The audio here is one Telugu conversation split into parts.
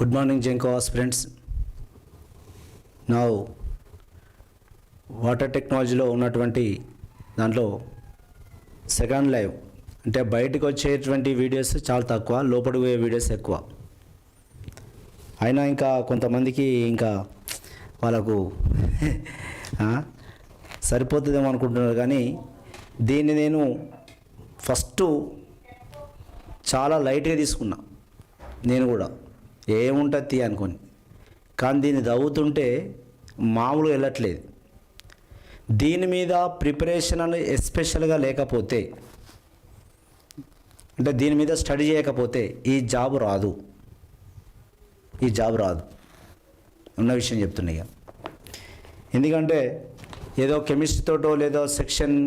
Good morning, GENCO aspirants. Now, water టెక్నాలజీలో ఉన్నటువంటి దాంట్లో సెకండ్ లైవ్ అంటే బయటకు వచ్చేటువంటి వీడియోస్ చాలా తక్కువ, లోపలికి పోయే వీడియోస్ ఎక్కువ. అయినా ఇంకా కొంతమందికి ఇంకా వాళ్ళకు సరిపోతుందేమో అనుకుంటున్నారు, కానీ దీన్ని నేను ఫస్ట్ చాలా లైట్గా తీసుకున్నా. నేను కూడా ఏముంటుంది అనుకోని, కానీ దీన్ని చదువుతుంటే మామూలుగా వెళ్ళట్లేదు. దీని మీద ప్రిపరేషన్ అని ఎస్పెషల్గా లేకపోతే, అంటే దీని మీద స్టడీ చేయకపోతే ఈ జాబ్ రాదు ఉన్న విషయం చెప్తున్నా. ఇక ఎందుకంటే ఏదో కెమిస్ట్రీ తోటో లేదో సెక్షన్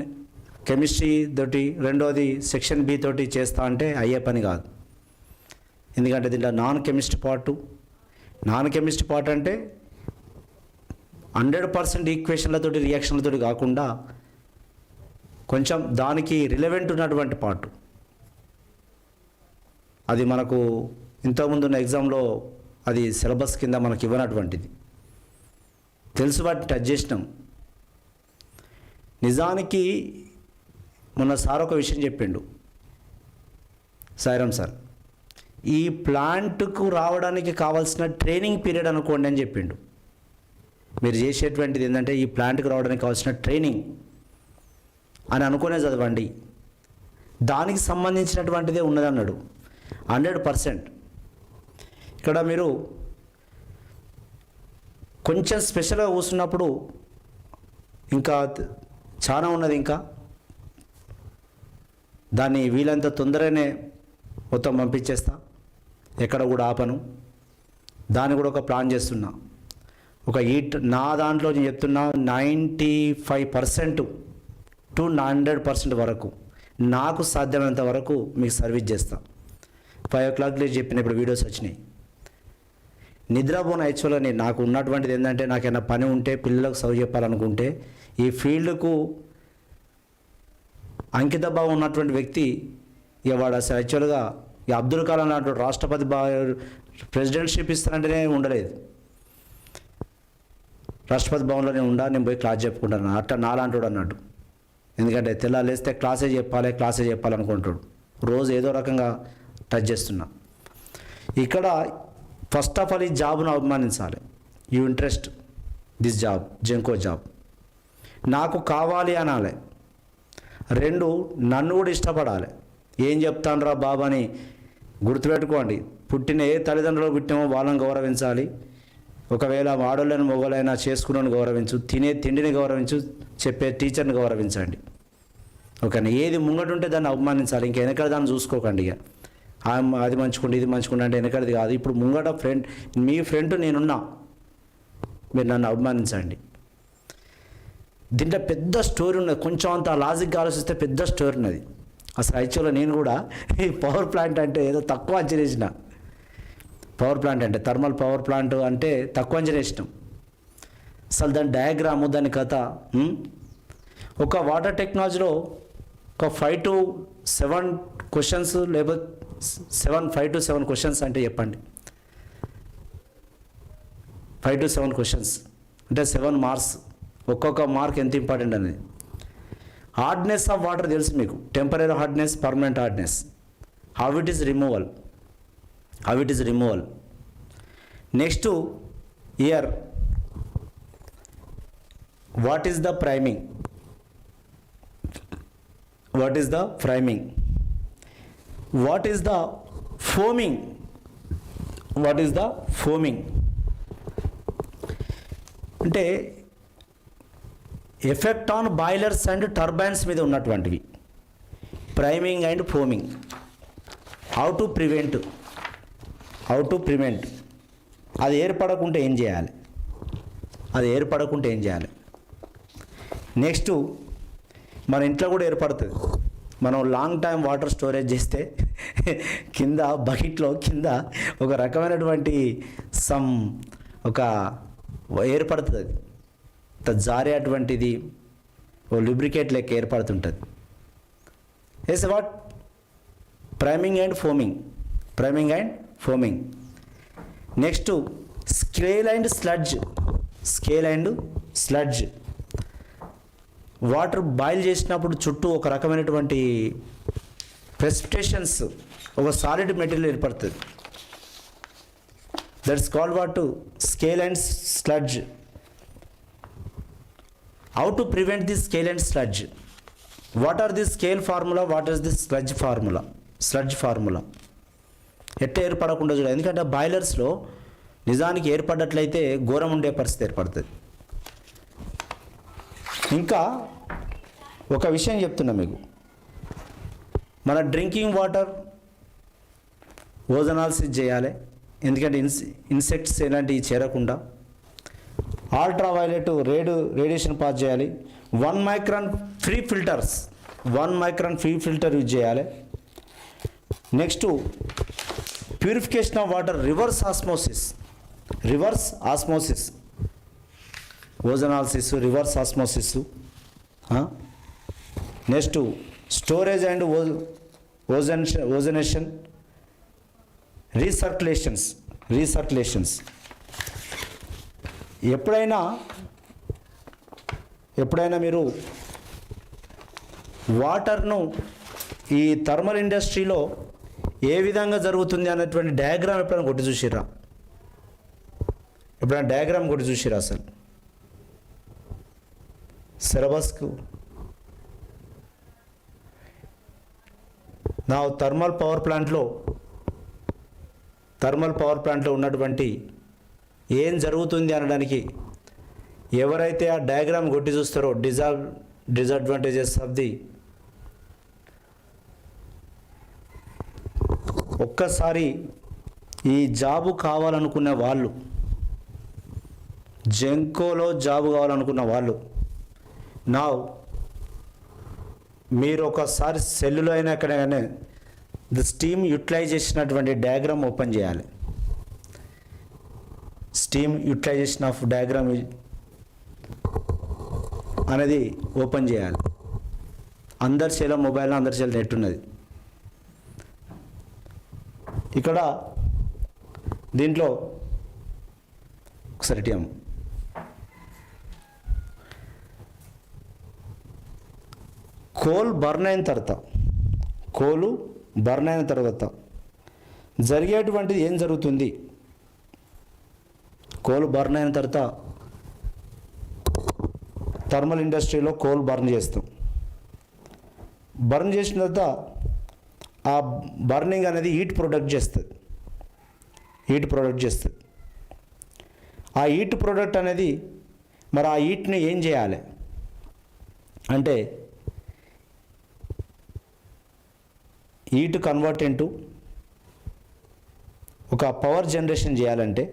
కెమిస్ట్రీ తోటి రెండోది సెక్షన్ బి తోటి చేస్తా అంటే అయ్యే పని కాదు. ఎందుకంటే దీంట్లో నాన్ కెమిస్ట్రీ పార్ట్ అంటే 100% ఈక్వేషన్లతోటి రియాక్షన్లతోటి కాకుండా కొంచెం దానికి రిలవెంట్ ఉన్నటువంటి పార్ట్. అది మనకు ఇంతకుముందు ఉన్న ఎగ్జామ్లో అది సిలబస్ కింద మనకి ఇవ్వనటువంటిది, తెలుసు బట్టి టచ్ చేసినాం. నిజానికి మొన్న సార్ ఒక విషయం చెప్పిండు, సాయిరామ్ సార్, ఈ ప్లాంట్కు రావడానికి కావాల్సిన ట్రైనింగ్ పీరియడ్ అనుకోండి అని చెప్పిండు. మీరు చేసేటువంటిది ఏంటంటే ఈ ప్లాంట్కి రావడానికి కావాల్సిన ట్రైనింగ్ అని అనుకునే చదవండి, దానికి సంబంధించినటువంటిదే ఉన్నదన్నాడు 100%. ఇక్కడ మీరు కొంచెం స్పెషల్గా కూర్చున్నప్పుడు ఇంకా చాలా ఉన్నది, ఇంకా దాన్ని వీలంత తొందరగానే మొత్తం పంపించేస్తా, ఎక్కడ కూడా ఆపను. దాన్ని కూడా ఒక ప్లాన్ చేస్తున్నా. నా దాంట్లో నేను చెప్తున్నా 95% to 100% వరకు నాకు సాధ్యమైనంత వరకు మీకు సర్వీస్ చేస్తా. 5 o'clock చెప్పిన ఇప్పుడు వీడియోస్ వచ్చినాయి. నిద్రపోన యాక్చువల్గా నాకు ఉన్నటువంటిది ఏంటంటే, నాకైనా పని ఉంటే పిల్లలకు చదువు చెప్పాలనుకుంటే ఈ ఫీల్డ్కు అంకిత భావం ఉన్నటువంటి వ్యక్తి ఇక వాడు అసలు యాక్చువల్గా ఇక అబ్దుల్ కలాం లాంటి రాష్ట్రపతి ప్రెసిడెంట్షిప్ ఇస్తానంటేనే ఉండలేదు. రాష్ట్రపతి భవన్లోనే నేను పోయి క్లాస్ చెప్పుకుంటాను అట్లా నాలాంటాడు అన్నట్టు. ఎందుకంటే తెల్లాలేస్తే క్లాసే చెప్పాలనుకుంటాడు. రోజు ఏదో రకంగా టచ్ చేస్తున్నా. ఇక్కడ ఫస్ట్ ఆఫ్ ఆల్ ఈ జాబ్ను అభిమానించాలి. You interest this job, GENCO job నాకు కావాలి అనాలి. 2, నన్ను కూడా ఇష్టపడాలి. ఏం చెప్తాను రా బాబు అని గుర్తుపెట్టుకోండి. పుట్టిన ఏ తల్లిదండ్రులు పుట్టినామో వాళ్ళని గౌరవించాలి. ఒకవేళ ఆడోళ్ళని మొగలైనా చేసుకుని గౌరవించు, తినే తిండిని గౌరవించు, చెప్పే టీచర్ని గౌరవించండి. ఓకేనా? ఏది ముంగటుంటే దాన్ని అభిమానించాలి. ఇంక వెనకడ దాన్ని చూసుకోకండి. ఇక అది మంచుకుంటే ఇది మంచుకుంటే అంటే వెనకడిది కాదు. ఇప్పుడు ముంగట మీ ఫ్రెండ్ నేనున్నా, మీరు నన్ను అభిమానించండి. దీంట్లో పెద్ద స్టోరీ ఉన్నది. కొంచెం అంత లాజిక్గా ఆలోచిస్తే పెద్ద స్టోరీ ఉన్నది. అసలు యాక్చువల్గా నేను కూడా ఈ పవర్ ప్లాంట్ అంటే ఏదో తక్కువ అంచనా వేసిన. పవర్ ప్లాంట్ అంటే థర్మల్ పవర్ ప్లాంట్ అంటే తక్కువ అంచనా వేసినాం. అసలు దాని డయాగ్రాము, దాని కథ, ఒక వాటర్ టెక్నాలజీలో ఒక 5 to 7 క్వశ్చన్స్ లేకపోతే 5 to 7 క్వశ్చన్స్ అంటే చెప్పండి. 5 to 7 క్వశ్చన్స్ అంటే 7 మార్క్స్. ఒక్కొక్క మార్క్ ఎంత ఇంపార్టెంట్ అనేది. హార్డ్నెస్ ఆఫ్ వాటర్ తెలుసు మీకు, temporary hardness, permanent hardness, how it is removal. Next year what is the priming, what is the foaming, అంటే effect on boilers and turbines మీద ఉన్నటువంటివి. Priming and foaming, how to prevent, అది ఏర్పడకుంటే ఏం చేయాలి. నెక్స్ట్ మన ఇంట్లో కూడా ఏర్పడుతుంది. మనం లాంగ్ టైం వాటర్ స్టోరేజ్ చేస్తే కింద బకెట్లో కింద ఒక రకమైనటువంటి ఒక ఏర్పడుతుంది. అది జారేటువంటిది ఓ లుబ్రికేట్ లెక్క ఏర్పడుతుంటుంది. Yes what priming and foaming. Next scale and sludge. Scale and sludge water boil చేసినప్పుడు చుట్టూ ఒక రకమైనటువంటి ప్రెసిపిటేషన్స్, ఒక సాలిడ్ మెటీరియల్ ఏర్పడుతుంది. That's called what scale and sludge. How to prevent the scale and sludge? What are the scale formula, what is the sludge formula? Sludge formula ఎట్ట ఏర్పడకుండా చూడాలి, ఎందుకంటే బాయిలర్స్లో నిజానికి ఏర్పడ్డట్లయితే ఘోరం ఉండే పరిస్థితి ఏర్పడుతుంది. ఇంకా ఒక విషయం చెప్తున్నా మీకు, మన డ్రింకింగ్ వాటర్ ఓజనాలిసిస్ చేయాలి, ఎందుకంటే ఇన్సెక్ట్స్ ఎలాంటివి చేరకుండా. అల్ట్రావైలెట్ రేడియేషన్ పాస్ చేయాలి. 1 micron free filters, 1 micron free filter use చేయాలి. Next purification of water, reverse osmosis, ozonolysis, reverse osmosis. Next storage and ozonation, recirculations. ఎప్పుడైనా మీరు వాటర్ను ఈ థర్మల్ ఇండస్ట్రీలో ఏ విధంగా జరుగుతుంది అన్నటువంటి డయాగ్రామ్ ఎప్పుడైనా కొట్టి చూసిర్రా? ఎప్పుడైనా డయాగ్రామ్ కొట్టి చూసిర్రా? అసలు సిలబస్కు నా థర్మల్ పవర్ ప్లాంట్లో ఉన్నటువంటి ఏం జరుగుతుంది అనడానికి ఎవరైతే ఆ డయాగ్రామ్ కొట్టి చూస్తారో డిసడ్వాంటేజెస్ ఆఫ్ ది, ఒక్కసారి ఈ జాబు కావాలనుకున్న వాళ్ళు, జెంకోలో జాబు కావాలనుకున్న వాళ్ళు, నా మీరు ఒకసారి సెల్లులో అయినా ఎక్కడైనా ది స్టీమ్ యూటిలైజేషన్ అటువంటి డయాగ్రామ్ ఓపెన్ చేయాలి. స్టీమ్ యూటిలైజేషన్ ఆఫ్ డయాగ్రామ్ అనేది ఓపెన్ చేయాలి. అందరి చేలో మొబైల్లో, అందరి చేలో నెట్ ఉన్నది. ఇక్కడ దీంట్లో ఒకసారి టీఎం కోల్ బర్న్ అయిన తర్వాత జరిగేటువంటిది ఏం జరుగుతుంది? కోల్ బర్న్ అయిన తర్వాత థర్మల్ ఇండస్ట్రీలో కోల్ బర్న్ చేస్తాం. బర్న్ చేసిన తర్వాత ఆ బర్నింగ్ అనేది హీట్ ప్రొడక్ట్ చేస్తుంది. ఆ హీట్ ప్రొడక్ట్ అనేది మరి ఆ హీట్ని ఏం చేయాలి అంటే, హీట్ కన్వర్ట్ ఇంటూ ఒక పవర్ జనరేషన్ చేయాలంటే,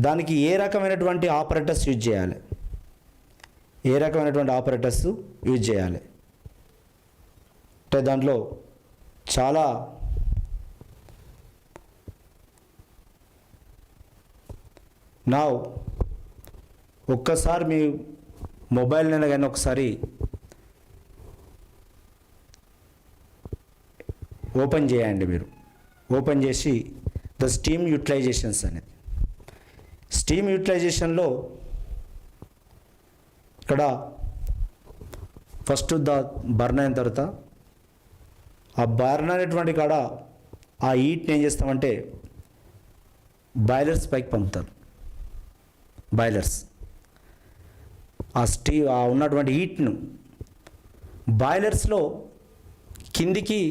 దానికి ఏ రకమైనటువంటి ఆపరేటర్స్ యూజ్ చేయాలి? అంటే దాంట్లో చాలా ఒక్కసారి మీ మొబైల్ అయినా కానీ ఒకసారి ఓపెన్ చేయండి. మీరు ఓపెన్ చేసి ద స్టీమ్ యూటిలైజేషన్స్ అనేది, స్టీమ్ యూటిలైజేషన్లో ఇక్కడ ఫస్ట్ బర్న్ అయిన తర్వాత ఆ బర్న్ అనేటువంటి కాడ ఆ హీట్ని ఏం చేస్తామంటే బాయిలర్స్ పైకి పంపుతారు. ఆ ఉన్నటువంటి హీట్ను బాయిలర్స్లో కిందికి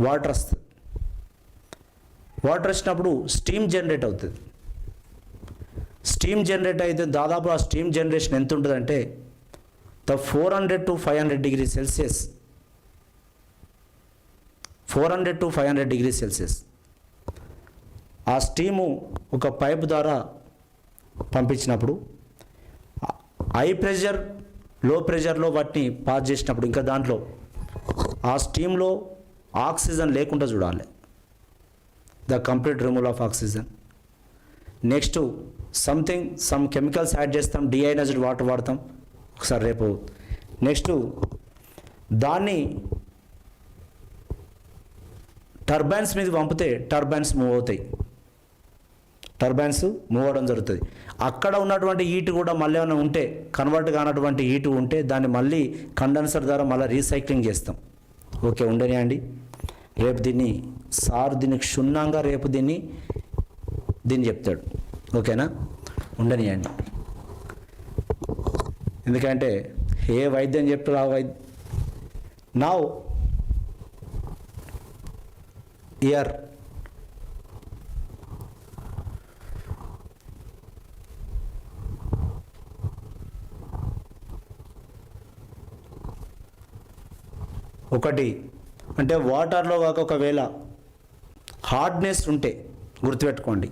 వాటర్ వస్తుంది. వాటర్ వచ్చినప్పుడు స్టీమ్ జనరేట్ అవుతుంది. స్టీమ్ జనరేట్ అయితే దాదాపు ఆ స్టీమ్ జనరేషన్ ఎంత ఉంటుందంటే 400 to 500 degrees Celsius. 400 to 500 degrees Celsius. ఆ స్టీము ఒక పైప్ ద్వారా పంపించినప్పుడు హై ప్రెషర్, లో ప్రెషర్లో వాటిని పాస్ చేసినప్పుడు ఇంకా దాంట్లో ఆ స్టీమ్లో ఆక్సిజన్ లేకుండా చూడాలి. The complete removal of oxygen. Next some chemicals add చేస్తాం, డిఐనైజ్డ్ వాటర్ వాడతాం ఒకసారి రేపు. నెక్స్ట్ దాన్ని టర్బైన్స్ మీద పంపితే టర్బైన్స్ మూవ్ అవుతాయి, టర్బైన్స్ మూవ్ అవ్వడం జరుగుతుంది. అక్కడ ఉన్నటువంటి హీట్ కూడా మళ్ళీ ఏమైనా ఉంటే కన్వర్ట్ కానటువంటి హీట్ ఉంటే దాన్ని మళ్ళీ కండెన్సర్ ద్వారా మళ్ళీ రీసైక్లింగ్ చేస్తాం. ఓకే ఉండని అండి. రేపు దీన్ని సార్ దీన్ని క్షుణ్ణంగా రేపు దీన్ని చెప్తాడు. ఓకేనా, ఉండనియండి. ఎందుకంటే ఏ వైద్యం చెప్తాడు ఆ వైద్యం. నౌ ఇయర్ ఒకటి అంటే వాటర్లో కాక ఒకవేళ హార్డ్నెస్ ఉంటే గుర్తుపెట్టుకోండి,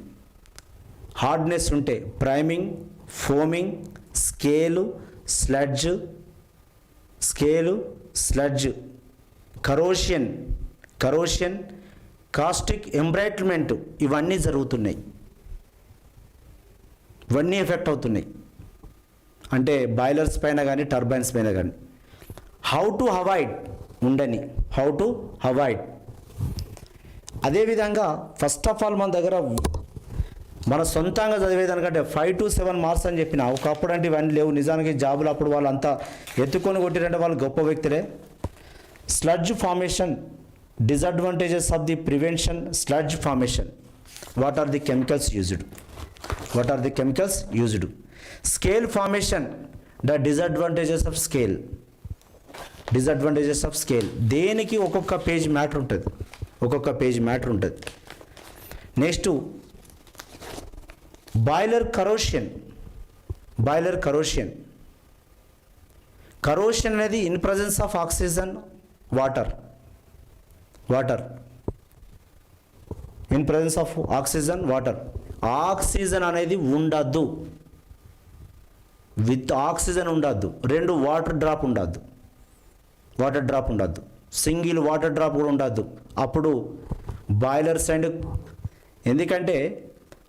హార్డ్నెస్ ఉంటే priming, foaming, scale, sludge, corrosion, caustic embrittlement ఇవన్నీ జరుగుతున్నాయి, ఇవన్నీ ఎఫెక్ట్ అవుతున్నాయి. అంటే బాయిలర్స్ పైన కానీ టర్బైన్స్ పైన కానీ. హౌ టు అవాయిడ్ ఉండని, హౌ టు అవాయిడ్. అదేవిధంగా ఫస్ట్ ఆఫ్ ఆల్ మన దగ్గర మన సొంతంగా చదివేదానికంటే 5 to 7 మార్క్స్ అని చెప్పిన. ఒకప్పుడు అంటే ఇవన్నీ లేవు నిజానికి. జాబులు అప్పుడు వాళ్ళంతా ఎత్తుకొని కొట్టిరంటే వాళ్ళు గొప్ప వ్యక్తులే. Sludge formation, disadvantages of the prevention sludge formation. What are the chemicals used? Scale formation, the disadvantages of scale. దేనికి ఒక్కొక్క పేజ్ మ్యాటర్ ఉంటుంది. Next boiler corrosion. కరోషన్ అనేది in presence of oxygen, water. In presence of oxygen, water. Oxygen అనేది ఉండద్దు, విత్ ఆక్సిజన్ ఉండద్దు. 2 వాటర్ డ్రాప్ ఉండద్దు, సింగిల్ వాటర్ డ్రాప్ కూడా ఉండద్దు. అప్పుడు బాయిలర్స్ అండ్ ఎందుకంటే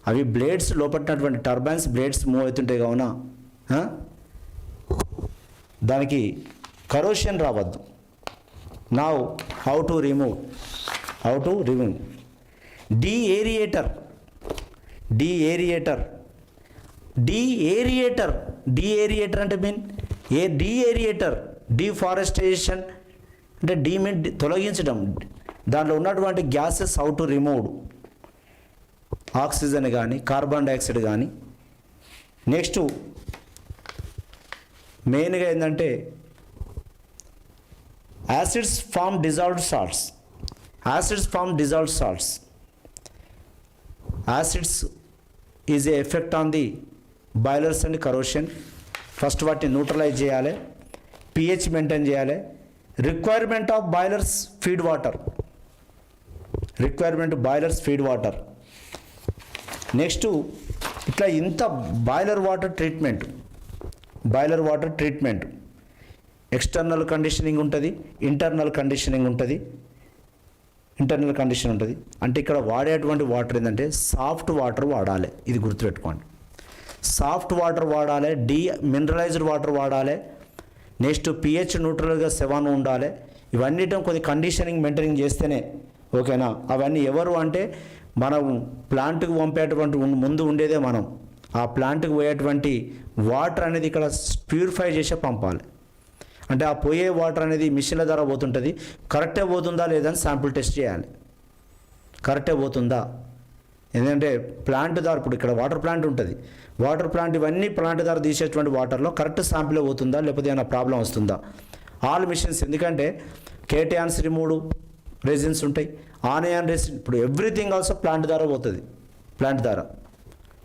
అవి బ్లేడ్స్ లోపట్టినటువంటి టర్బైన్స్ బ్లేడ్స్ మూవ్ అవుతుంటాయి కావున దానికి కరోషన్ రావద్దు. Now how to remove deaerator అంటే మీన్ డీఏరియేటర్, డీఫారెస్టేషన్ అంటే తొలగించడం. దాంట్లో ఉన్నటువంటి gases how to remove, oxygen కానీ కార్బన్ డైఆక్సైడ్ కానీ. నెక్స్ట్ మెయిన్గా ఏంటంటే acids form dissolved salts. Acids is a effect on the boilers and corrosion. First వాటిని న్యూట్రలైజ్ చేయాలి, pH మెయింటైన్ చేయాలి. Requirement of boilers feed water. Next ఇట్లా ఇంత boiler water treatment external conditioning ఉంటుంది, ఇంటర్నల్ కండిషన్ ఉంటుంది. అంటే ఇక్కడ వాడేటువంటి వాటర్ ఏంటంటే సాఫ్ట్ వాటర్ వాడాలి, ఇది గుర్తుపెట్టుకోండి. సాఫ్ట్ వాటర్ వాడాలి, మినరలైజ్డ్ వాటర్ వాడాలి. నెక్స్ట్ pH న్యూట్రల్గా 7 ఉండాలి. ఇవన్నిటి కొద్ది కండిషనింగ్ మెయింటైనింగ్ చేస్తేనే ఓకేనా. అవన్నీ ఎవరు అంటే మనం ప్లాంట్కి పంపేటువంటి ముందు ఉండేదే మనం. ఆ ప్లాంట్కి పోయేటువంటి వాటర్ అనేది ఇక్కడ ప్యూరిఫై చేసే పంపాలి. అంటే ఆ పోయే వాటర్ అనేది మిషన్ల ద్వారా పోతుంటుంది. కరెక్టే పోతుందా లేదని శాంపుల్ టెస్ట్ చేయాలి. కరెక్టే పోతుందా, ఎందుకంటే ప్లాంట్ ద్వారా ఇప్పుడు ఇక్కడ వాటర్ ప్లాంట్ ఉంటుంది. వాటర్ ప్లాంట్ ఇవన్నీ ప్లాంట్ ద్వారా తీసేటువంటి వాటర్లో కరెక్ట్ శాంపుల్ పోతుందా లేకపోతే ఏమైనా ప్రాబ్లం వస్తుందా. ఆల్ మిషన్స్ ఎందుకంటే కేటయాన్స్ రిమూవ్ రెజిన్స్ ఉంటాయి, ఆనయాన్ రెసిన్. ఇప్పుడు ఎవ్రీథింగ్ ఆల్సో ప్లాంట్ ద్వారా పోతుంది.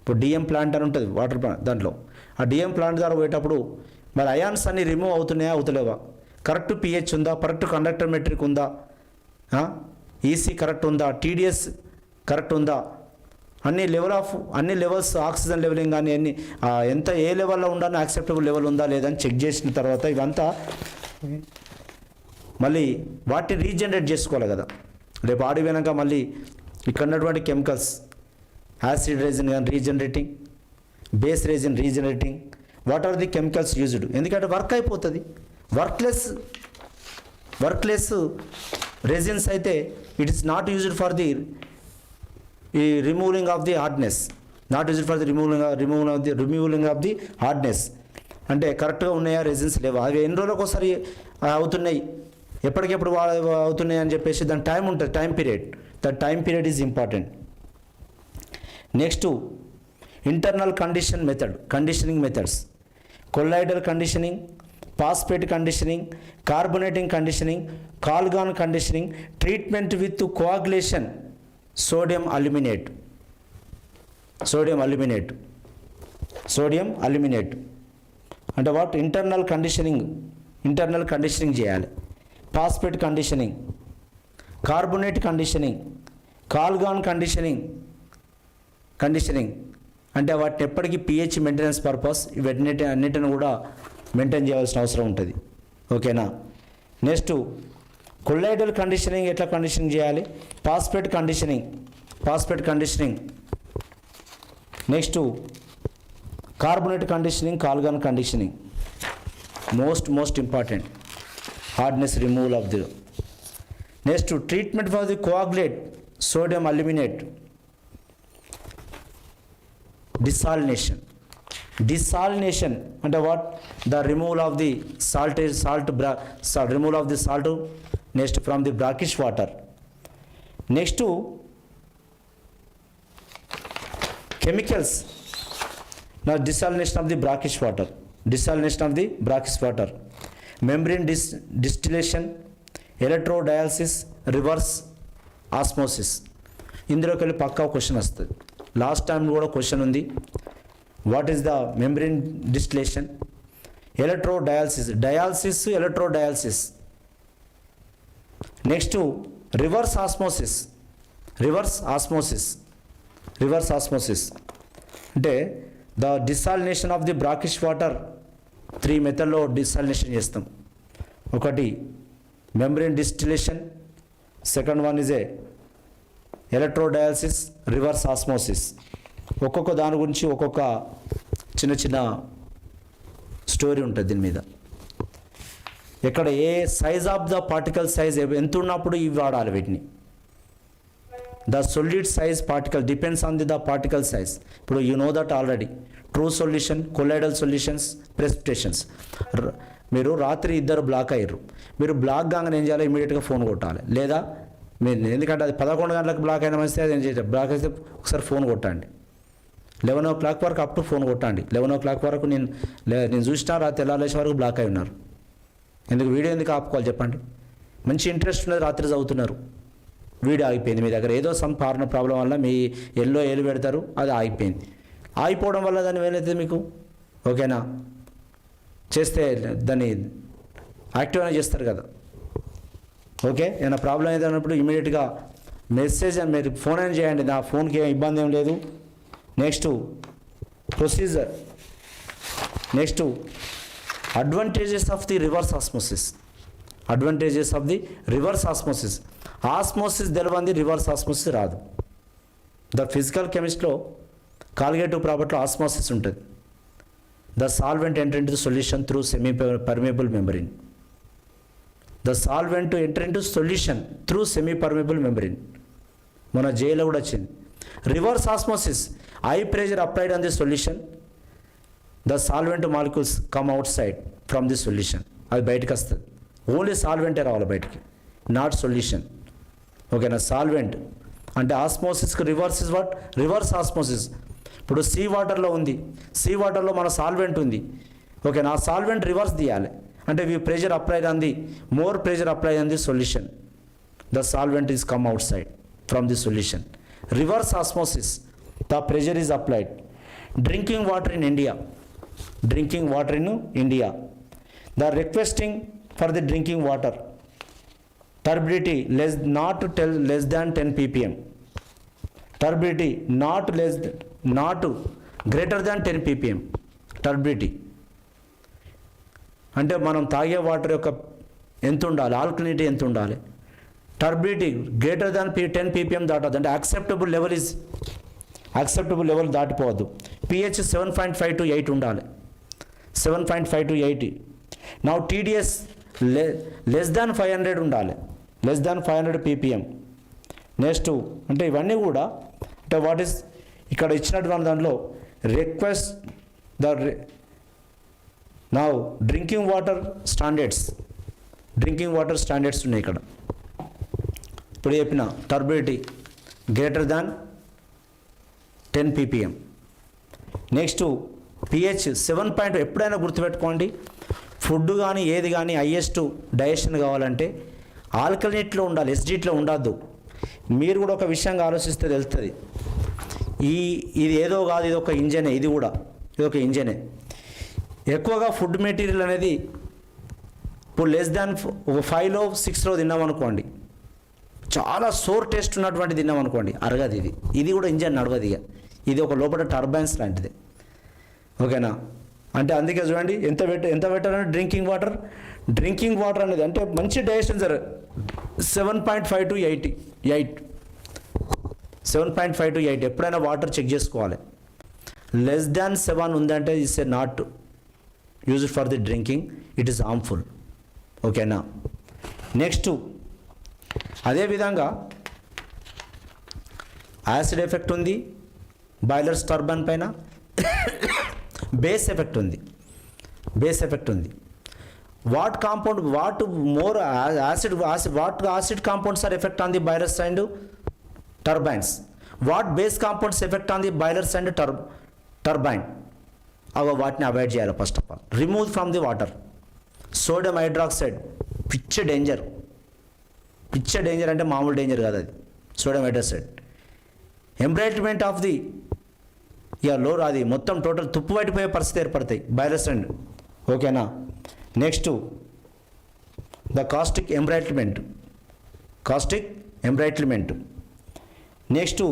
ఇప్పుడు డిఎం ప్లాంట్ అని ఉంటుంది వాటర్ ప్లాంట్. దాంట్లో ఆ డిఎం ప్లాంట్ ద్వారా పోయేటప్పుడు మరి అయాన్స్ అన్ని రిమూవ్ అవుతున్నాయా అవుతలేవా, కరెక్ట్ pH ఉందా, కరెక్ట్ కండక్టర్ మెట్రిక్ ఉందా, ఈసీ కరెక్ట్ ఉందా, టీడీఎస్ కరెక్ట్ ఉందా, అన్ని లెవెల్స్ ఆక్సిజన్ లెవెలింగ్ కానీ అన్ని ఎంత ఏ లెవెల్లో ఉండాలని యాక్సెప్టబుల్ లెవెల్ ఉందా లేదని చెక్ చేసిన తర్వాత ఇవంతా మళ్ళీ వాటిని రీజనరేట్ చేసుకోవాలి కదా. రేపు ఆడిపోయాక మళ్ళీ ఇక్కడ ఉన్నటువంటి కెమికల్స్ యాసిడ్ రెజిన్ కానీ regenerating, base resin regenerating. What are the chemicals used? ఎందుకంటే వర్క్ అయిపోతుంది. వర్క్లెస్ రెజిన్స్ అయితే it is not used for the removing of the hardness, not used for the removing of the hardness. అంటే కరెక్ట్గా ఉన్నాయా రెజిన్స్ లేవా, అవి ఎన్ని రోజులకు ఒకసారి అవుతున్నాయి, ఎప్పటికెప్పుడు అవుతున్నాయి అని చెప్పేసి దాని టైం ఉంటుంది, time period. The time period is important. Next internal conditioning methods, colloidal conditioning, phosphate conditioning, carbonating conditioning, Calgon conditioning, treatment with coagulation, sodium aluminate అంటే వాట్ ఇంటర్నల్ కండిషనింగ్ చేయాలి. Phosphate conditioning, carbonate conditioning, Calgon conditioning అంటే వాటిని ఎప్పటికీ పిహెచ్ మెయింటెనెన్స్ పర్పస్ అన్నిటిని కూడా మెయింటైన్ చేయాల్సిన అవసరం ఉంటుంది. ఓకేనా. నెక్స్ట్ కొల్లాయిడల్ కండిషనింగ్ ఎట్లా కండిషనింగ్ చేయాలి, phosphate conditioning. Next carbonate conditioning, Calgon conditioning, most important, hardness removal of the. Next treatment for the coagulate, sodium aluminate, desalination అంటే what the removal of the salt removal of the salt next from the brackish water. Next chemicals, నా desalination of the brackish water, membrane distillation, electrodialysis, reverse osmosis. ఇందులోకి వెళ్ళి పక్కా క్వశ్చన్ వస్తుంది. లాస్ట్ టైం కూడా క్వశ్చన్ ఉంది, what is the membrane distillation, electrodialysis. Next reverse osmosis అంటే the desalination of the brackish water 3 మెథడ్లో డిసాలినేషన్ చేస్తాం. ఒకటి membrane distillation, second one is electrodialysis, reverse osmosis. ఒక్కొక్క దాని గురించి ఒక్కొక్క చిన్న స్టోరీ ఉంటుంది దీని మీద. ఎక్కడ ఏ size of the particle size ఎంత ఉన్నప్పుడు ఇవి వాడాలి వీటిని. The solid size particle depends on the particle size. ఇప్పుడు you know that already. True solution, colloidal solutions, precipitations. మీరు రాత్రి ఇద్దరు బ్లాక్ అయ్యారు, మీరు బ్లాక్ కాగానే ఏం చేయాలి, ఇమీడియట్గా ఫోన్ కొట్టాలి. లేదా మీరు ఎందుకంటే అది 11 గంటలకు బ్లాక్ అయిన మంచిదే, అది ఏం చేయాలి, బ్లాక్ అయితే ఒకసారి ఫోన్ కొట్టండి. 11 o'clock వరకు అప్ టు ఫోన్ కొట్టండి. 11 o'clock వరకు నేను చూసినా రాత్రి తెల్లారేసే వరకు బ్లాక్ అయి ఉన్నారు. వీడియో ఎందుకు ఆపుకోవాలి చెప్పండి. మంచి ఇంట్రెస్ట్ ఉన్నది, రాత్రి చదువుతున్నారు, వీడియో ఆగిపోయింది మీ దగ్గర. ఏదో సమ్ ప్రాబ్లం వల్ల మీ ఏలు పెడతారు, అది ఆగిపోయింది. ఆగిపోవడం వల్ల దాన్ని ఏమైతే మీకు ఓకేనా చేస్తే దాన్ని యాక్టివ్ అయినా చేస్తారు కదా. ఓకే, ఏమైనా ప్రాబ్లం అయితే అన్నప్పుడు ఇమీడియట్గా మెసేజ్ మీరు ఫోన్ అయినా చేయండి, నా ఫోన్కి ఏం ఇబ్బంది ఏం లేదు. Next procedure. Next advantages of the reverse osmosis. Osmosis తెలవంది, రివర్స్ ఆస్మోసిస్ రాదు. ద ఫిజికల్ కెమిస్ట్రీలో కాలిగేటివ్ ప్రాపర్టీలో ఆస్మోసిస్ ఉంటుంది. The solvent enter into the solution through semi permeable membrane. మన జేలో కూడా వచ్చింది. Reverse osmosis, high pressure applied on the solution, the solvent molecules come outside from the solution. అది బయటకు వస్తుంది. ఓన్లీ సాల్వెంటే రావాలి బయటికి, నాట్ సొల్యూషన్. ఓకేనా. సాల్వెంట్ అంటే ఆస్మోసిస్కి reverse is what, reverse osmosis. ఇప్పుడు సీ వాటర్లో ఉంది, సీ వాటర్లో మన సాల్వెంట్ ఉంది. ఓకేనా. ఆ సాల్వెంట్ రివర్స్ తీయాలి అంటే pressure applied on the more pressure applied on the solution, the solvent is come outside from the solution. Reverse osmosis, the pressure is applied. Drinking water in India, the requesting for the drinking water, turbidity less than 10 ppm, turbidity not greater than 10 ppm. turbidity అంటే మనం తాగే వాటర్ యొక్క ఎంత ఉండాలి, ఆల్కలినిటీ ఎంత ఉండాలి. టర్బిడిటీ గ్రేటర్ దాన్ 10 ppm దాటదు, అంటే యాక్సెప్టబుల్ లెవెల్ దాటిపోవద్దు. pH 7.5 to 8 ఉండాలి, 7.5 to 8. Now TDS less than 500 ఉండాలి. Less than 500 ppm. నెక్స్ట్ అంటే ఇవన్నీ కూడా అంటే వాట్ ఈస్ ఇక్కడ ఇచ్చినటువంటి దాంట్లో request the now drinking water standards ఉన్నాయి ఇక్కడ. ఇప్పుడు చెప్పిన turbidity greater than 10 ppm. Next pH 7. ఎప్పుడైనా గుర్తుపెట్టుకోండి, ఫుడ్ కానీ ఏది కానీ హైయెస్ట్ డైజెషన్ కావాలంటే ఆల్కలినేట్లో ఉండాలి, ఎసిడిటీలో ఉండద్దు. మీరు కూడా ఒక విషయంగా ఆలోచిస్తే తెలుస్తుంది. ఇది ఏదో కాదు, ఇది ఒక ఇంజనే, ఇది ఒక ఇంజనే. ఎక్కువగా ఫుడ్ మెటీరియల్ అనేది ఇప్పుడు లెస్ దాన్ 5లో 6లో తిన్నామనుకోండి, చాలా సోర్ టేస్ట్ ఉన్నటువంటి తిన్నామనుకోండి, అరగదు. ఇది కూడా ఇంజన్ నడవదు. ఇది ఒక లోపల టర్బైన్స్ లాంటిది. ఓకేనా? అంటే అందుకే చూడండి ఎంత పెట్టారంటే డ్రింకింగ్ వాటర్ అనేది అంటే మంచి డైజెషన్ సార్ 7.5 to 8. 7.5 to 8 ఎప్పుడైనా వాటర్ చెక్ చేసుకోవాలి. లెస్ దాన్ 7 ఉందంటే it's a not used for the drinking, it is harmful. ఓకేనా? నెక్స్ట్ అదేవిధంగా యాసిడ్ ఎఫెక్ట్ ఉంది బాయిలర్స్ టర్బైన్ పైన, బేస్ ఎఫెక్ట్ ఉంది. What acid compounds are effect on the boilers and turbines, what base compounds effect on the boilers and turbine. వాటిని అవాయిడ్ చేయాలి. First of all remove from the water. Sodium hydroxide పిచ్చ డేంజర్ అంటే మామూలు డేంజర్ కాదు అది. Sodium hydroxide embrittlement of the లోర్, అది మొత్తం టోటల్ తుప్పు పట్టిపోయే పరిస్థితి ఏర్పడతాయి బాయిలర్స్ అండ్. ఓకేనా? Next the caustic embrittlement. Next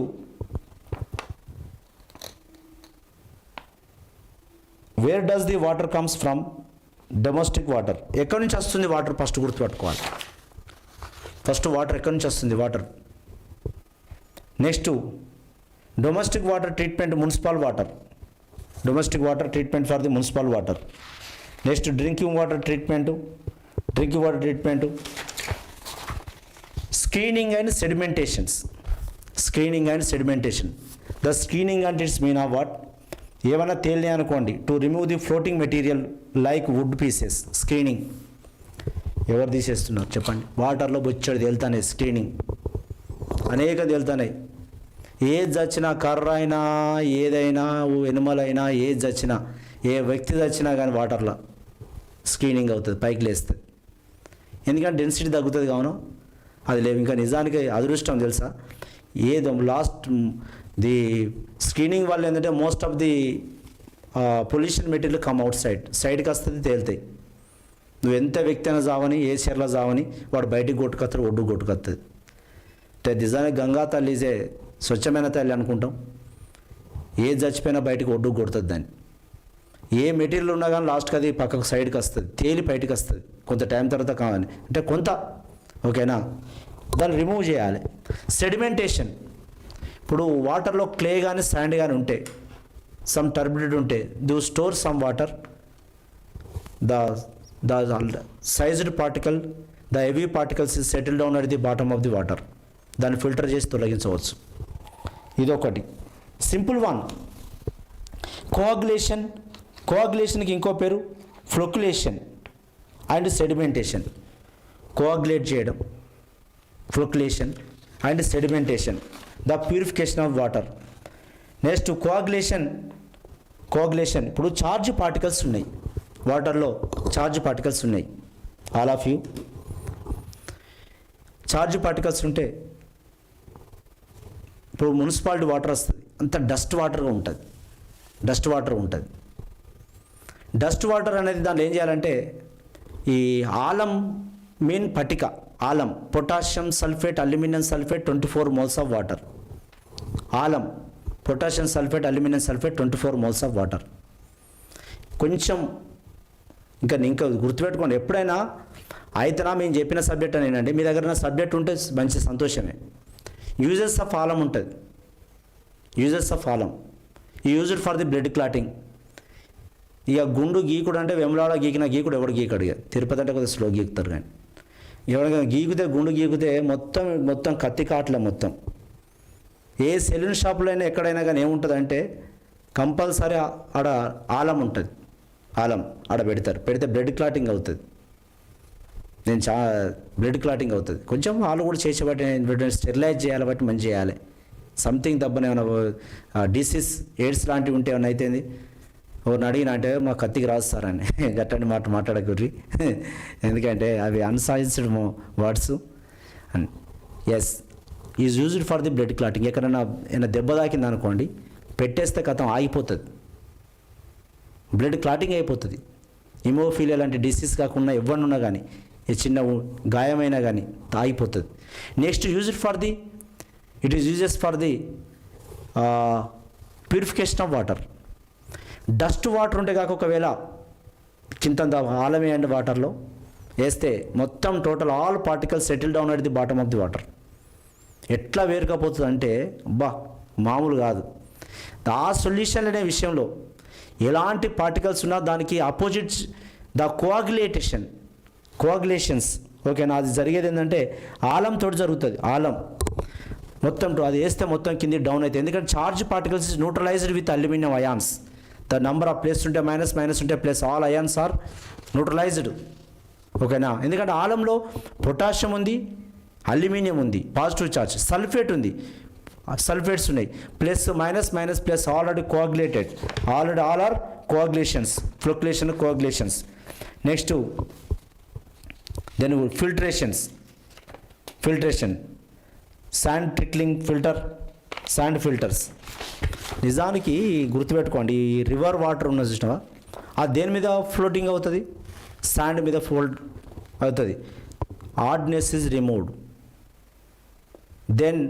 where does the water comes from? Domestic water. ఎక్కడి నుంచి వస్తుంది వాటర్ ఫస్ట్ గుర్తుపెట్టుకోవాలి. వాటర్ ఎక్కడి నుంచి వస్తుంది water. Next domestic water treatment, municipal water. For the municipal water. Next drinking water treatment. Screening and sedimentation. The screening అంటే ఇట్స్ మీన్ ఆఫ్ వాట్? ఏమైనా తేలినాయి అనుకోండి, to remove the floating material like wood pieces. Screening ఎవరు తీసేస్తున్నారు చెప్పండి? వాటర్లో బొచ్చడి తేలుతానే స్క్రీనింగ్ అనేక తేలుతాయి. ఏది చచ్చినా, కర్ర అయినా ఏదైనా ఎనిమల్ అయినా ఏది చచ్చినా, ఏ వ్యక్తి చచ్చినా కానీ వాటర్లో స్క్రీనింగ్ అవుతుంది, పైకి లేస్తుంది. ఎందుకంటే డెన్సిటీ తగ్గుతుంది కావున అది లేవు. ఇంకా నిజానికి అదృష్టం తెలుసా, ఏదో ది స్క్రీనింగ్ వల్ల ఏంటంటే most of the pollution material come out సైడ్కి వస్తుంది, తేలుతాయి. నువ్వు ఎంత వ్యక్తి అయినా చావని, ఏ చీరలో చావని, వాడు బయటికి కొట్టుకొస్తాడు, ఒడ్డు కొట్టుకొస్తుంది. అంటే నిజానికి గంగా తల్లి ఈజే స్వచ్ఛమైన తల్లి అనుకుంటాం. ఏది చచ్చిపోయినా బయటకు ఒడ్డు కొడుతుంది దాన్ని. ఏ మెటీరియల్ ఉన్నా కానీ లాస్ట్కి అది పక్కకు సైడ్కి వస్తుంది, తేలి బయటకు వస్తుంది. కొంత టైం తర్వాత కావాలి అంటే కొంత. ఓకేనా? దాన్ని రిమూవ్ చేయాలి. సెడిమెంటేషన్. ఇప్పుడు వాటర్లో క్లే కానీ శాండ్ కానీ ఉంటే, సమ్ టర్బిడిటీ ఉంటే, do store some water, the sized particle, the heavy particles is settle down at the bottom of the water. దాన్ని ఫిల్టర్ చేసి తొలగించవచ్చు. ఇదొకటి సింపుల్ వన్. కోఆగులేషన్కి ఇంకో పేరు ఫ్లోక్యులేషన్ అండ్ సెడిమెంటేషన్. కోఆగులేట్ చేయడం, flocculation and sedimentation, the purification of water. Next coagulation. ఇప్పుడు చార్జ్ పార్టికల్స్ ఉన్నాయి వాటర్లో, all of you charge particles ఉంటే, ఇప్పుడు మున్సిపాలిటీ వాటర్ వస్తుంది, అంత డస్ట్ వాటర్ ఉంటుంది. డస్ట్ వాటర్ అనేది దాంట్లో ఏం చేయాలంటే, ఈ ఆలం పటిక, alum, potassium sulphate, aluminium sulphate 24 moles of water. Alum, potassium sulphate, aluminium sulphate 24 moles of water. కొంచెం ఇంకా గుర్తుపెట్టుకోండి, ఎప్పుడైనా అయితేనా మేము చెప్పిన సబ్జెక్ట్ అనేనండి, మీ దగ్గర సబ్జెక్ట్ ఉంటే మంచి సంతోషమే. యూజెస్ ఆఫ్ ఆలం ఉంటుంది. Used for the blood clotting. ఇక గుండు గీకుడు అంటే వెములాడ గీకిన గీకుడు ఎవడు గీకడు. ఇక తిరుపతి అంటే కొద్దిగా స్లో గీకుతారు, కానీ ఎవరైనా గీకితే గుండు గీకితే మొత్తం కత్తి కాట్ల మొత్తం. ఏ సెలూన్ షాపులో అయినా ఎక్కడైనా కానీ ఏముంటుందంటే కంపల్సరీ ఆడ ఆలం ఉంటుంది. ఆలం ఆడ పెడితే బ్లడ్ క్లాటింగ్ అవుతుంది. బ్లడ్ క్లాటింగ్ అవుతుంది. కొంచెం వాళ్ళు కూడా చేసేబట్టి స్టెరిలైజ్ చేయాలి, బట్టి మంచి చేయాలి. సంథింగ్ దెబ్బన ఏమైనా డిసీజ్ ఎయిడ్స్ లాంటివి ఉంటే ఏమైనా అయితేంది ఎవరిని అడిగిన అంటే మా కత్తికి రాస్తారని గట్టని మాట్లాడకూర్రి. ఎందుకంటే అవి అన్సైన్స్డ్ words. And S is used for the blood clotting. ఎక్కడైనా ఏమైనా దెబ్బ తాకింది అనుకోండి, పెట్టేస్తే కథం ఆగిపోతుంది, బ్లడ్ క్లాటింగ్ అయిపోతుంది. హిమోఫీలియా లాంటి డిసీజ్ కాకుండా ఎవరినున్నా కానీ ఈ చిన్న గాయమైనా కానీ ఆగిపోతుంది. Next it is uses for the purification of water. Dust water ఉంటే కాక ఒకవేళ చింతంత ఆలమే అండ్ వాటర్లో వేస్తే మొత్తం total all particles settle down at the bottom of the water. ఎట్లా వేరుకపోతుంది అంటే మామూలు కాదు. ఆ సొల్యూషన్ అనే విషయంలో ఎలాంటి పార్టికల్స్ ఉన్నా దానికి అపోజిట్స్ ద కోఆగులేషన్స్ ఓకేనా. అది జరిగేది ఏంటంటే ఆలంతో జరుగుతుంది. ఆలం మొత్తం అది వేస్తే మొత్తం కింది డౌన్ అవుతుంది. ఎందుకంటే charge particles is neutralised with aluminium ions. The number of plus ఉంటే మైనస్ ఉంటే plus, all ions are neutralised ఓకేనా. ఎందుకంటే ఆలంలో పొటాషియం ఉంది, అల్యూమినియం ఉంది, పాజిటివ్ చార్జ్, సల్ఫేట్ ఉంది, సల్ఫేట్స్ ఉన్నాయి, plus minus plus already coagulated, all are coagulations, coagulations. Next then filtration, sand trickling sand filters. నిజానికి గుర్తుపెట్టుకోండి, ఈ రివర్ వాటర్ ఉన్న చూసినావా, అది దేని మీద ఫ్లోటింగ్ అవుతుంది, శాండ్ మీద ఫ్లోట్ అవుతుంది. Hardness is removed. దెన్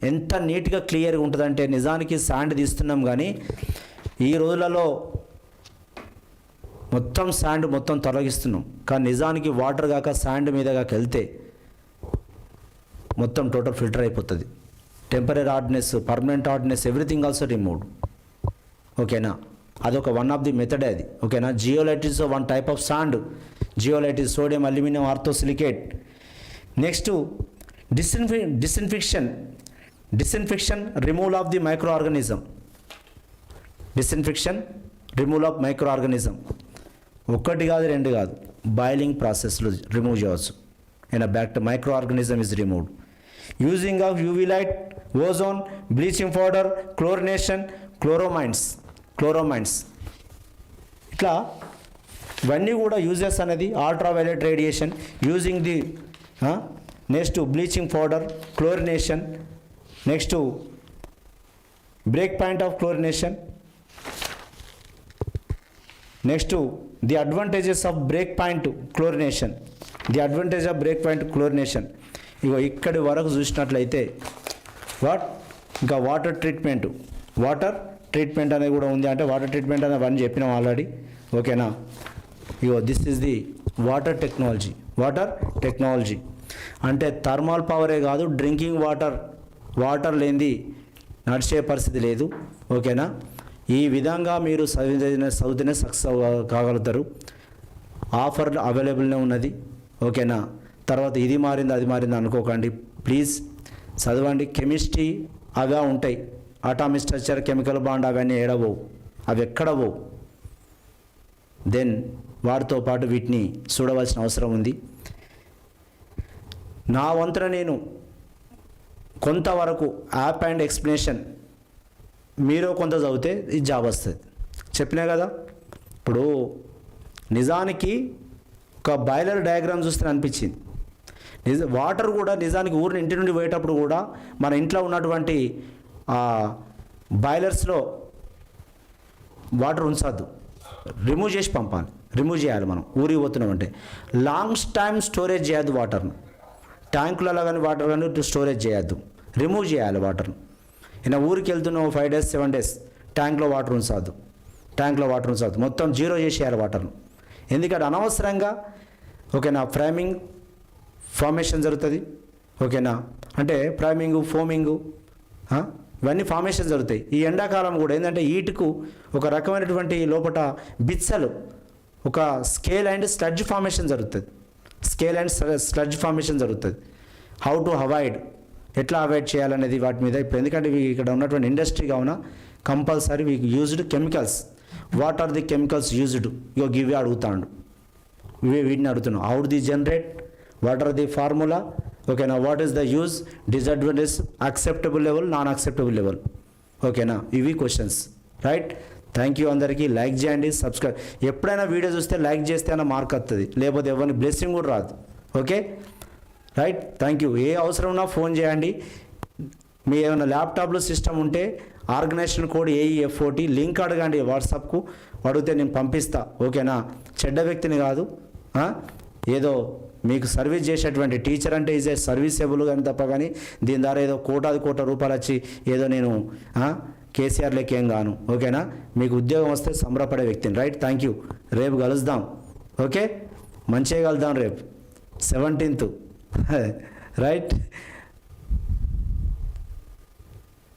ఎంత నీట్గా క్లియర్గా ఉంటుందంటే నిజానికి శాండ్ తీస్తున్నాం కానీ ఈ రోజులలో మొత్తం శాండ్ తొలగిస్తున్నాం, కానీ నిజానికి వాటర్ కాక శాండ్ మీద కాక వెళ్తే మొత్తం టోటల్ ఫిల్టర్ అయిపోతుంది. Temporary hardness, permanent hardness, everything also removed ఓకేనా. అదొక వన్ ఆఫ్ ది మెథడే అది ఓకేనా. Zeolite is one type of sand. Zeolite is sodium aluminium orthosilicate. Next disinfection removal of the microorganism. Removal of microorganism ఒకటి కాదు రెండు కాదు, బాయిలింగ్ ప్రాసెస్లో రిమూవ్ చేయవచ్చు. And microorganism is removed using of UV light, ozone, bleaching powder, chlorination, chloramines. ఇట్లా ఇవన్నీ కూడా యూజెస్ అనేది ultraviolet radiation using the next bleaching powder, chlorination, next break point of chlorination, next the advantages of break point chlorination. ఇగో ఇక్కడి వరకు చూసినట్లయితే ఇంకా వాటర్ ట్రీట్మెంట్ అనేది కూడా ఉంది. అంటే వాటర్ ట్రీట్మెంట్ అనేది అవన్నీ చెప్పినాం ఆల్రెడీ ఓకేనా. ఇగో this is the water technology. అంటే థర్మల్ పవరే కాదు, డ్రింకింగ్ వాటర్ లేనిది నడిచే పరిస్థితి లేదు ఓకేనా. ఈ విధంగా మీరు చదివితేనే సక్సెస్ కాగలుగుతారు. ఆఫర్ అవైలబుల్నే ఉన్నది ఓకేనా. తర్వాత ఇది మారింది అది మారింది అనుకోకండి, ప్లీజ్ చదవండి. కెమిస్ట్రీ అవే ఉంటాయి, అటామిక్ స్ట్రక్చర్, కెమికల్ బాండ్ అవన్నీ ఏడవవు, అవి ఎక్కడవో. దెన్ వాటితో పాటు వీటిని చూడవలసిన అవసరం ఉంది. నా వంతున నేను కొంతవరకు యాప్ అండ్ ఎక్స్ప్లెనేషన్, మీరు కొంత చదివితే ఇది జాబ్ వస్తుంది. చెప్పినా కదా. ఇప్పుడు నిజానికి ఒక బాయిలర్ డయాగ్రామ్ చూస్తే అనిపించింది. వాటర్ కూడా నిజానికి ఊరిని ఇంటి నుండి పోయేటప్పుడు కూడా మన ఇంట్లో ఉన్నటువంటి బాయిలర్స్లో వాటర్ ఉంచద్దు, రిమూవ్ చేయాలి. మనం ఊరికి పోతున్నామంటే లాంగ్ టైమ్ స్టోరేజ్ చేయొద్దు వాటర్ను. ట్యాంకులలో కానీ వాటర్ కానీ స్టోరేజ్ చేయొద్దు, రిమూవ్ చేయాలి వాటర్ను. ఈయన ఊరికి వెళ్తున్నావు 5 days 7 days ట్యాంక్లో వాటర్ ఉంచద్దు, మొత్తం జీరో చేసేయాలి వాటర్ను. ఎందుకంటే అనవసరంగా ఓకేనా ఫార్మేషన్ జరుగుతుంది ఓకేనా. అంటే ఫోమింగ్ ఇవన్నీ ఫార్మేషన్ జరుగుతాయి. ఈ ఎండాకాలం కూడా ఏంటంటే ఈటుకు ఒక రకమైనటువంటి లోపల బిచ్చలు, ఒక స్కేల్ అండ్ స్లడ్జ్ ఫార్మేషన్ జరుగుతుంది. స్కేల్ అండ్ స్లడ్జ్ ఫార్మేషన్ జరుగుతుంది. హౌ టు అవాయిడ్, ఎట్లా అవాయిడ్ చేయాలనేది వాటి మీద ఇప్పుడు, ఎందుకంటే ఇక్కడ ఉన్నటువంటి ఇండస్ట్రీ కావున compulsory we used chemicals. What are the chemicals used, ఇవి అడుగుతాడు, వీటిని అడుగుతున్నాం. How the generate, what are the formula, ఓకేనా, what is the use, disadvantage, acceptable level, non acceptable level, ఓకేనా, ఇవి క్వశ్చన్స్. రైట్, థ్యాంక్ యూ అందరికీ. లైక్ చేయండి, సబ్స్క్రైబ్. ఎప్పుడైనా వీడియో చూస్తే లైక్ చేస్తే అన్న మార్క్ వస్తుంది, లేకపోతే ఎవరిని బ్లెస్సింగ్ కూడా రాదు. Okay, right, thank you. ఏ అవసరం ఉన్నా ఫోన్ చేయండి. మీ ఏమైనా ల్యాప్టాప్లో సిస్టమ్ ఉంటే ఆర్గనైజేషన్ కోడ్ AEFOT లింక్ అడగండి వాట్సాప్కు, అడిగితే నేను పంపిస్తా. ఓకేనా, చెడ్డ వ్యక్తిని కాదు, ఏదో మీకు సర్వీస్ చేసేటువంటి టీచర్ అంటే ఈజ్ ఏ సర్వీసెబుల్ కానీ తప్ప, కానీ దీని ద్వారా ఏదో కోట్ల రూపాయలు వచ్చి ఏదో నేను కేసీఆర్ లెక్కేం గాను. ఓకేనా, మీకు ఉద్యోగం వస్తే సంబరపడే వ్యక్తిని. Right, thank you. రేపు కలుద్దాం. ఓకే, మంచిగా కలుద్దాం రేపు 17th. రైట్.